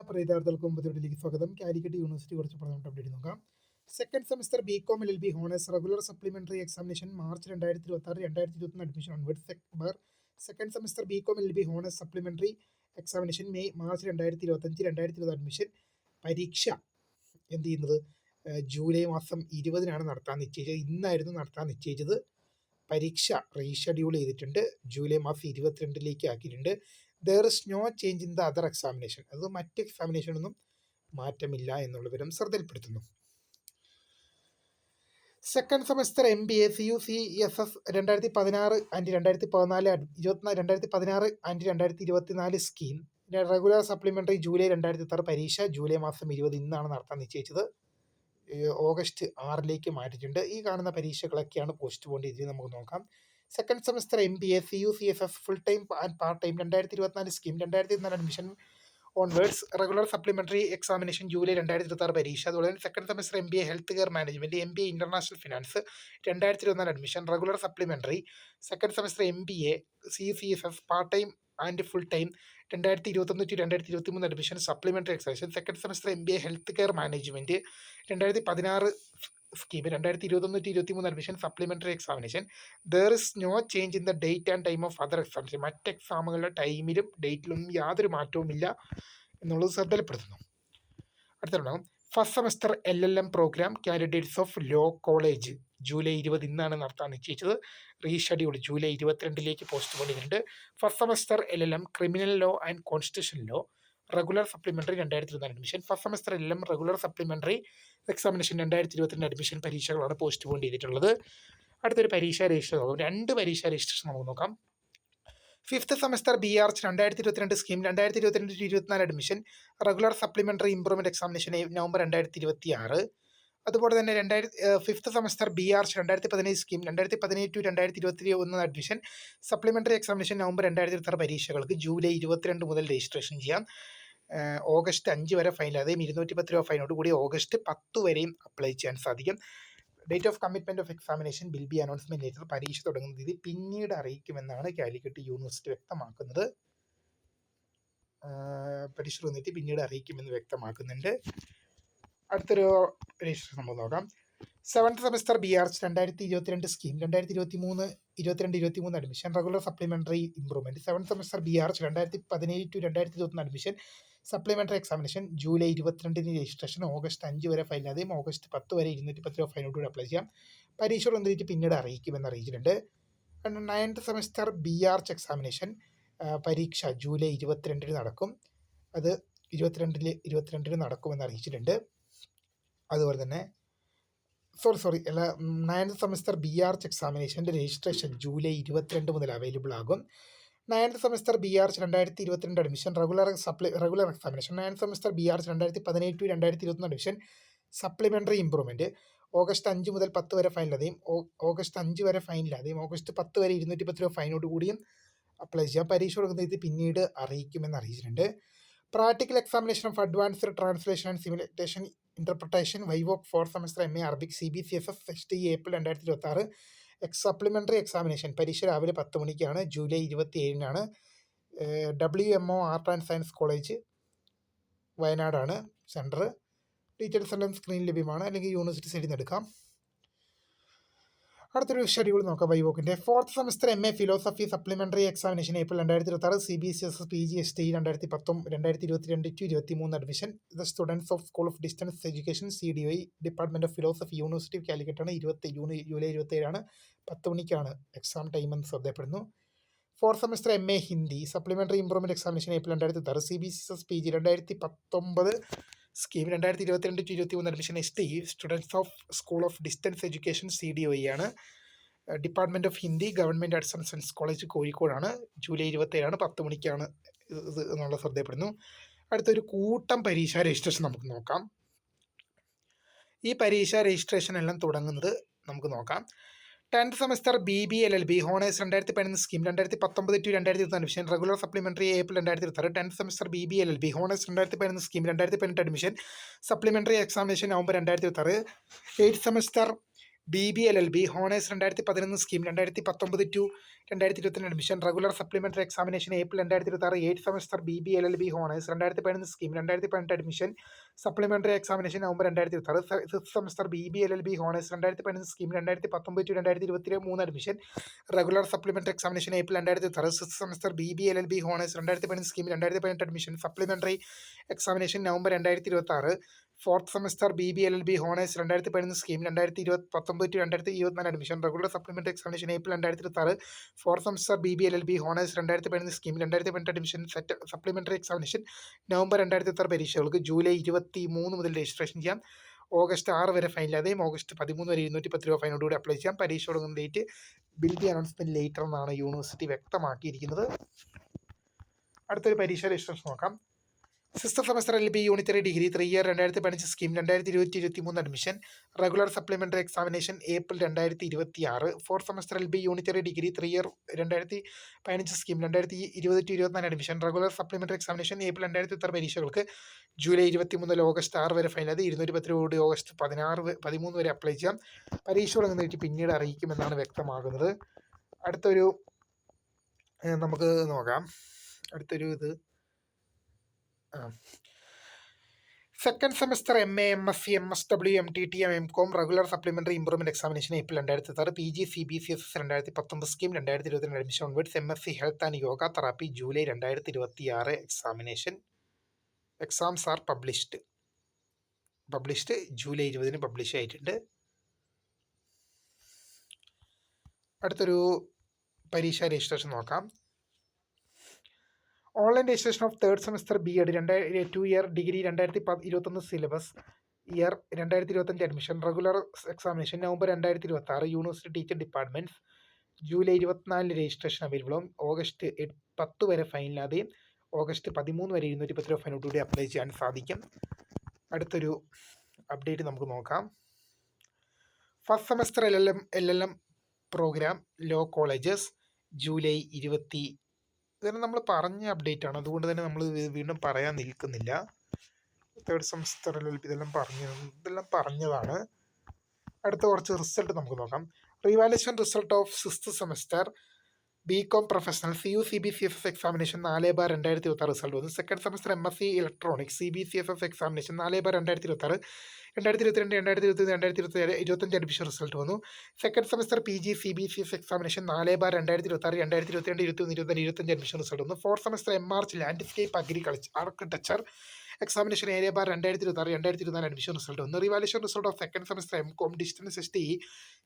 പ്രിയതാർത്ഥികൾക്ക് മുമ്പത്തേക്ക് സ്വാഗതം. കാലിക്കറ്റ് യൂണിവേഴ്സിറ്റി കുറച്ച് പ്രധാനപ്പെട്ട അപ്ഡേറ്റ് നോക്കാം. Second semester BCom LLB honours regular supplementary examination March 2026-2021 admission onwards. Second semester BCom LLB honours supplementary examination March 2025-2020 admission പരീക്ഷ എന്ത് ചെയ്യുന്നത് July മാസം 20-നാണ് നടത്താൻ നിശ്ചയിച്ചത്. ഇന്നായിരുന്നു നടത്താൻ നിശ്ചയിച്ചത്. പരീക്ഷ റീഷെഡ്യൂൾ ചെയ്തിട്ടുണ്ട്. ജൂലൈ മാസം 22-ലേക്ക് ആക്കിയിട്ടുണ്ട്. There is no change in the other examination. അത് മറ്റ് എക്സാമിനേഷനൊന്നും മാറ്റമില്ല എന്നുള്ള വിവരം ശ്രദ്ധയിൽപ്പെടുത്തുന്നു. Second semester MBA CUCSS 2016 and 2014 2016 and 2024 scheme regular supplementary ജൂലൈ 2026 പരീക്ഷ ജൂലൈ മാസം 20 ഇന്നാണ് നടത്താൻ നിശ്ചയിച്ചത്. ഓഗസ്റ്റ് 6-ലേക്ക് മാറ്റിയിട്ടുണ്ട്. ഈ കാണുന്ന പരീക്ഷകളൊക്കെയാണ് പോസ്റ്റ് പോൺ ചെയ്തത്. നമുക്ക് നോക്കാം. Second semester MBA CUCSS full time and part time 2024 scheme 2024 admission onwards regular supplementary examination July 2026 പരീക്ഷ. അതുപോലെ തന്നെ second semester MBA health care management MBA international finance 2024 admission regular supplementary. Second semester MBA CUCSS part time and full time 2021-2023 admission supplementary examination. Second semester MBA health care management 2016 scheme 2021-2023 admission supplementary examination. There is no change in the date and time of other examination. മറ്റ് എക്സാമുകളുടെ ടൈമിലും ഡേറ്റിലൊന്നും യാതൊരു മാറ്റവുമില്ല എന്നുള്ളത് ശ്രദ്ധയിൽപ്പെടുത്തുന്നു. അടുത്തുണ്ടാകും first semester LLM programme candidates of law college July 20 ഇന്നാണ് നടത്താൻ നിശ്ചയിച്ചത്. റീഷെഡ്യൂൾ ജൂലൈ 22-ലേക്ക് പോസ്റ്റ് പോൺ ചെയ്തിട്ടുണ്ട്. First semester LLM criminal law and constitution law regular supplementary 2024 admission. First semester LLM regular supplementary examination 2022 admission പരീക്ഷകളാണ് postpone ചെയ്തിട്ടുള്ളത്. അടുത്തൊരു പരീക്ഷാ register നോക്കാം. 2 പരീക്ഷാ രജിസ്ട്രേഷൻ നമുക്ക് നോക്കാം. Fifth semester BR 2022 scheme 2022-2024 admission regular supplementary improvement examination November 2026. അതുപോലെ തന്നെ fifth semester BR 2017 scheme 2017-2021 admission supplementary examination November 2026 പരീക്ഷകൾക്ക് ജൂലൈ 22 മുതൽ രജിസ്ട്രേഷൻ ചെയ്യാം. ഓഗസ്റ്റ് 5 വരെ ഫൈൻ, അതായത് 210 രൂപ ഫൈനോട് കൂടി ഓഗസ്റ്റ് 10 വരെയും അപ്ലൈ ചെയ്യാൻ സാധിക്കും. Date of commitment of examination will be announcement later. പരീക്ഷ തുടങ്ങുന്ന തീയതി പിന്നീട് അറിയിക്കുമെന്നാണ് കാലിക്കറ്റ് യൂണിവേഴ്സിറ്റി വ്യക്തമാക്കുന്നത്. പരീക്ഷ തുടങ്ങിയിട്ട് പിന്നീട് അറിയിക്കുമെന്ന് വ്യക്തമാക്കുന്നുണ്ട്. അടുത്തൊരു പരീക്ഷ നമുക്ക് നോക്കാം. Seventh semester BR 2022 scheme 2023 admission regular supplementary improvement. Seventh semester BR 2017-2021 admission supplementary examination July 22-ന് രജിസ്ട്രേഷൻ. ഓഗസ്റ്റ് 5 വരെ ഫൈൻ, അതായത് ഓഗസ്റ്റ് 10 വരെ 210 രൂപ ഫൈനോട് അപ്ലൈ ചെയ്യാം. പരീക്ഷ വന്നിട്ട് പിന്നീട് അറിയിക്കുമെന്ന് അറിയിച്ചിട്ടുണ്ട്. നയൻത്ത് സെമസ്റ്റർ BR എക്സാമിനേഷൻ പരീക്ഷ ജൂലൈ 22-ന് നടക്കും. അത് 22-ന് നടക്കുമെന്ന് അറിയിച്ചിട്ടുണ്ട്. അതുപോലെ തന്നെ നയൻത്ത് സെമസ്റ്റർ BR എക്സാമിനേഷൻ്റെ രജിസ്ട്രേഷൻ ജൂലൈ 22 മുതൽ അവൈലബിൾ ആകും. Ninth semester BR 2022 admission regular examination. Ninth semester BR 2017-2021 admission supplementary improvement August 5 മുതൽ 10 വരെ ഫൈനില്ലാതെയും ഓഗസ്റ്റ് 5 വരെ ഫൈനില്ലാതെയും ഓഗസ്റ്റ് 10 വരെ 210 രൂപ ഫൈനോട് കൂടിയും അപ്ലൈ ചെയ്യാം. പരീക്ഷ കൊടുക്കുന്ന ഇത് പിന്നീട് അറിയിക്കുമെന്ന് അറിയിച്ചിട്ടുണ്ട്. Practical examination of advanced translation and simulation interpretation viva voce fourth semester MA Arabic CBCSS STE April 2026. Supplementary examination പരീക്ഷ രാവിലെ 10 മണിക്കാണ്. ജൂലൈ 27-നാണ്. WMO art and science college വയനാടാണ് സെൻറ്റർ. ഡീറ്റെയിൽസ് എല്ലാം സ്ക്രീനിൽ ലഭ്യമാണ്, അല്ലെങ്കിൽ യൂണിവേഴ്സിറ്റി സൈഡിൽ നിന്ന് എടുക്കാം. അടുത്തൊരു ഷെഡ്യൂൾ നോക്കാം. വൈവോക്കിൻ്റെ fourth semester MA philosophy supplementary examination April 2026. CBCSS PG STE 2022-2023 admission. The students of school of distance education CDOE department of philosophy university of കാലിക്കറ്റാണ്. ജൂലൈ 27 10 മണിക്കാണ് എക്സാം ടൈം എന്ന് ശ്രദ്ധപ്പെടുന്നു. Fourth semester MA Hindi supplementary improvement examination April 2026. CBCSS PG 2019 scheme 2022-2023 admission STE students of school of distance education CDOE ആണ്. Department of Hindi government arts and science college കോഴിക്കോടാണ്. July 27 10 മണിക്കാണ് ഇത് എന്നുള്ള ശ്രദ്ധപ്പെടുന്നു. അടുത്തൊരു കൂട്ടം പരീക്ഷാ രജിസ്ട്രേഷൻ നമുക്ക് നോക്കാം. ഈ പരീക്ഷാ രജിസ്ട്രേഷൻ എല്ലാം തുടങ്ങുന്നത് നമുക്ക് നോക്കാം. 10th semester BB LLB honours 2015 scheme 2019-2021 admission regular supplementary April 2026. 10th semester BB LLB honours 2015 scheme 2018 admission supplementary examination November 2026. 8th semester BBLLB honours 2011 scheme 2019 to 2022 admission regular supplementary examination April 2026 8th semester BBLLB honours 2011 scheme 2018 admission supplementary examination November 2026 6th semester BBLLB honours 2015 scheme 2019 to 2023 admission regular supplementary examination April 2026 6th semester BBLLB honours 2015 scheme 2018 admission supplementary examination November 2026 4th semester BBLLB honours 2015 scheme 2019 to 2024 admission regular supplementary examination April 2026 4th semester BBLLB honours 2015 scheme 2018 admission supplementary examination November 2026 പരീക്ഷകൾക്ക് July 23 മുതൽ registration ചെയ്യാം. August 6 വരെ fine ഇല്ലാതെയും August 13 വരെ 210 രൂപ ഫൈനോടുകൂടി apply ചെയ്യാം. പരീക്ഷ തുടങ്ങുന്ന date bill B announcement later എന്നാണ് യൂണിവേഴ്സിറ്റി വ്യക്തമാക്കിയിരിക്കുന്നത്. അടുത്തൊരു പരീക്ഷ രജിസ്ട്രേഷൻ നോക്കാം. 6th semester LB unitary degree 3 year 2015 scheme 2020-23 admission regular supplementary examination April 2026 4th semester LB unitary degree 3 year 2015 scheme 2020-24 admission regular supplementary examination April 2026 പരീക്ഷകൾക്ക് July 23 മുതൽ August 6 വരെ fine ഇല്ലാതെ 210 രൂപ ഓഗസ്റ്റ് 13 വരെ അപ്ലൈ ചെയ്യാം. പരീക്ഷ തുടങ്ങുന്ന പിന്നീട് അറിയിക്കുമെന്നാണ് വ്യക്തമാകുന്നത്. അടുത്തൊരു നമുക്ക് നോക്കാം. അടുത്തൊരു ഇത് second semester MA MSc MSW MTT MCOM regular supplementary improvement examination April 2026 PG CBCS 2019 scheme 2022 admission onwards MSc health and yoga therapy July 2026 examination exams R published July 20 publish ആയിട്ടുണ്ട്. അടുത്തൊരു പരീക്ഷ രജിസ്ട്രേഷൻ നോക്കാം. Online registration of third semester BEd 2 year degree 2021 syllabus year 2025 admission regular examination November 2026 university teacher departments July 24 registration available ആവും. August 10 വരെ fine ഇല്ലാതെയും August 13 വരെ 210 രൂപ ഫൈനോടുകൂടി apply ചെയ്യാൻ സാധിക്കും. അടുത്തൊരു അപ്ഡേറ്റ് നമുക്ക് നോക്കാം. First semester LLM programme law colleges July 20 ഇതെല്ലാം നമ്മൾ പറഞ്ഞ അപ്ഡേറ്റ് ആണ്, അതുകൊണ്ട് തന്നെ നമ്മൾ വീണ്ടും പറയാൻ നിൽക്കുന്നില്ല. തേർഡ് സെമസ്റ്റർ ഇതെല്ലാം പറഞ്ഞതാണ്. അടുത്ത കുറച്ച് റിസൾട്ട് നമുക്ക് നോക്കാം. Revaluation result of 6th semester BCom professional CU-CBCSS examination 4/2026 result വന്നു. Second semester MSc electronics CBCSS examination 4/2026 2022 2023 2024 admission result വന്നു. Second semester PG CBCS examination 4/2026 2022 2023 2024 admission result വന്നു. Fourth semester MArch landscape agriculture architecture examination 7/2026 2024 admission result വന്നു. Revaluation result of second semester MCOM distance STE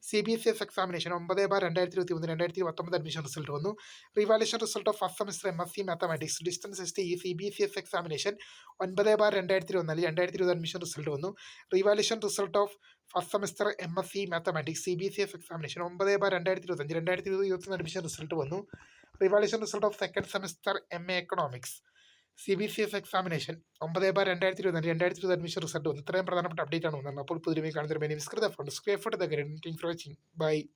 CBCS examination 9/2023 2019 admission result വന്നു. Revaluation result of first semester MSc mathematics distance STE CBCS examination 9/2024 2020 admission result വന്നു. Revaluation result of first semester MSc mathematics CBCS examination 9/2025 2021 admission result വന്നു. Revaluation result of second semester MA economics CBCS examination 9/2024 2020 admission result വന്നു. ഇത്രയും പ്രധാനപ്പെട്ട update ആണ് വന്നത്. അപ്പോൾ പുതിയ കാണുന്ന ഫോർ വാച്ചിങ്. ബൈ.